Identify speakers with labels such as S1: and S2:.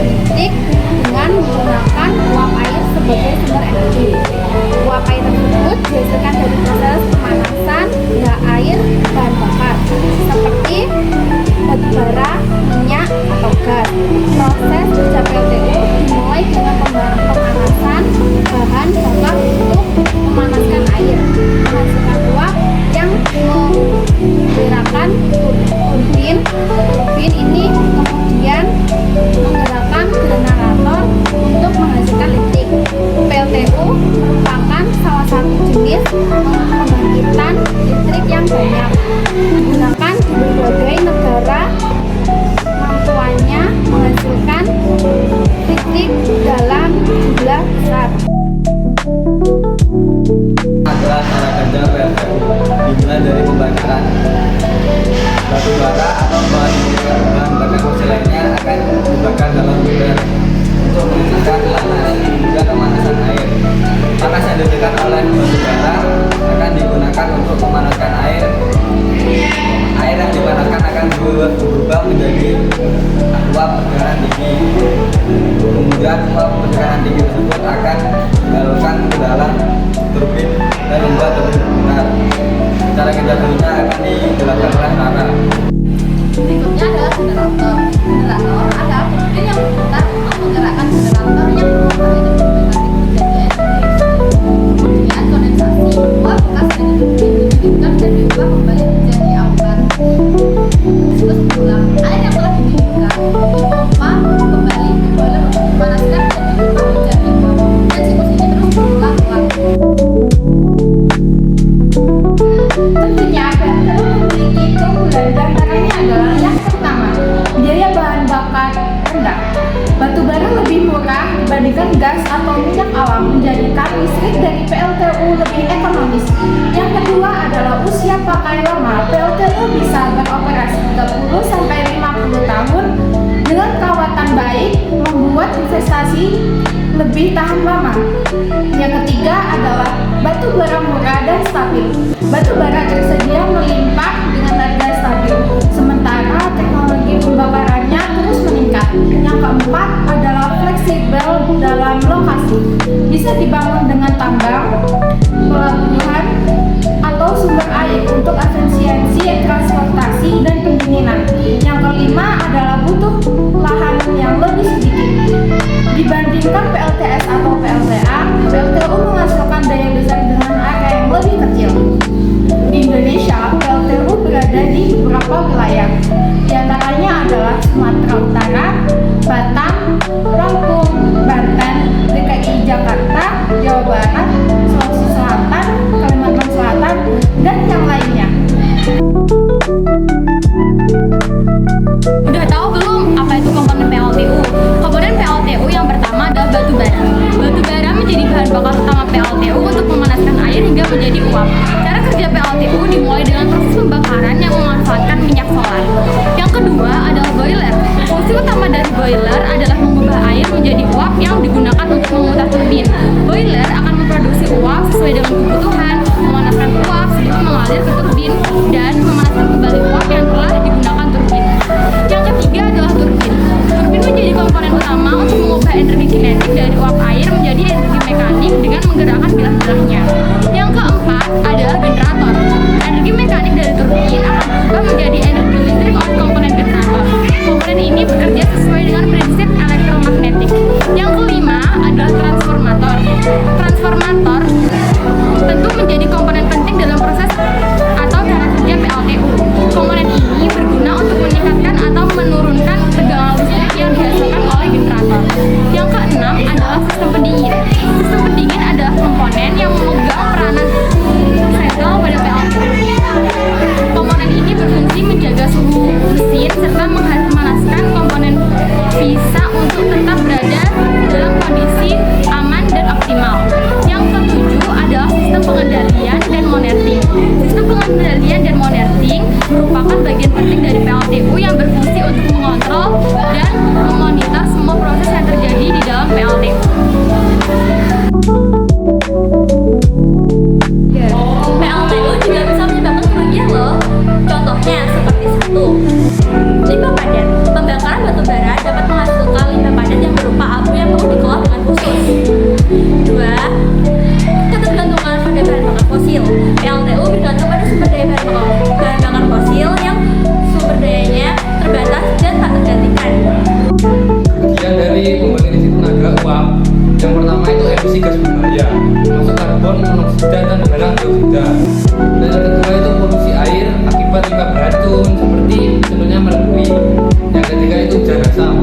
S1: listrik dengan menggunakan uap air sebagai sumber energi. Uap air tersebut dihasilkan dari proses pemanasan benda air bahan bakar seperti batu bara, minyak, atau gas. Proses kerja PLTU dimulai dengan pemanasan bahan bakar untuk memanaskan air, menghasilkan uap yang menggerakkan turbin. Turbin ini kemudian menggerakkan generator untuk menghasilkan listrik. PLTU merupakan salah satu jenis pembangkitan listrik yang banyak digunakan di berbagai negara. Mampuannya menghasilkan listrik dalam jumlah besar.
S2: Adalah cara kerja PLTU dimulai dari pembakaran batu bara atau bahan bakar fosil lainnya akan dibakar dalam boiler untuk menghasilkan panas hingga pemanasan air. Panas yang diberikan oleh batu bara akan digunakan untuk memanaskan air. Air yang dipanaskan akan berubah menjadi uap tekanan tinggi. Kemudian uap tekanan tinggi tersebut akan dialirkan ke dalam turbin dan membuat turbin berputar. Cara kerja turbinnya akan dijelaskan oleh Rara.
S1: Berikutnya adalah generator. Generator adalah turbin yang berputar untuk menggerakkan generator yang mengubah energi mekanik menjadi energi listrik. Kemudian kondensasi, uap bekas dari turbin didinginkan dan diubah kembali menjadi awan. Terus berulang, air yang telah didinginkan dipompa kembali ke boiler untuk dipanaskan dan diubah menjadi uap. Dan siklus ini terus berulang-ulang. Tentunya PLTU memiliki keunggulan dan antaranya adalah yang pertama, biaya bahan bakar rendah. Batu bara lebih murah dibandingkan gas atau minyak alam, menjadikan listrik dari PLTU lebih ekonomis. Yang kedua adalah usia pakai lama. PLTU bisa beroperasi 30-50 tahun dengan perawatan baik, membuat investasi lebih tahan lama. Yang ketiga adalah batu bara murah dan stabil. Batu bara tersedia melimpah dengan harga stabil, sementara teknologi pembakarannya terus meningkat. Yang keempat adalah fleksibel dalam lokasi, bisa dibangun dengan tambang, pelabuhan, atau sumber air untuk efisiensi transportasi dan pendinginan. Yang kelima adalah butuh lahan yang lebih sedikit. Dibandingkan PLTS atau PLTA, PLTU menghasilkan daya besar dengan area yang lebih kecil. Di Indonesia, PLTU berada di beberapa wilayah. Di antaranya adalah Sumatera Utara, Batam, Lampung, Banten, DKI Jakarta, Jawa Barat, Sulawesi Selatan, Kalimantan Selatan, dan yang lainnya.
S3: Udah tahu belum apa itu komponen PLTU? Komponen PLTU yang pertama adalah batu bara. Batu bara menjadi bahan bakar utama PLTU untuk memanaskan air hingga menjadi uap. Cara kerja PLTU dimulai dengan proses pembakaran yang memanfaatkan minyak solar. Yang kedua adalah boiler. Fungsi utama dari boiler adalah mengubah air menjadi uap yang digunakan untuk memutar turbin. Boiler akan memproduksi uap sesuai dengan kebutuhan, memanaskan uap sebelum mengalir ke turbin, dan memanaskan kembali uap yang telah digunakan turbin. Yang ketiga adalah turbin. Turbin menjadi komponen utama untuk mengubah energi kinetik dari uap air menjadi energi mekanik dengan menggerakkan bilah-bilahnya. Yang keempat adalah generator. Energi mekanik dari turbin akan berubah menjadi energi listrik oleh komponen generator. Komponen ini bekerja sesuai dengan prinsip elektromagnetik. Yang kelima adalah transformator. Transformator tentu menjadi komponen penting dalam proses atau cara kerja PLTU. Komponen
S4: karbon monoksida dan galang dioksida. Dan yang kedua itu polusi air akibat limbah beracun seperti contohnya merkuri. Yang ketiga itu hujan asam.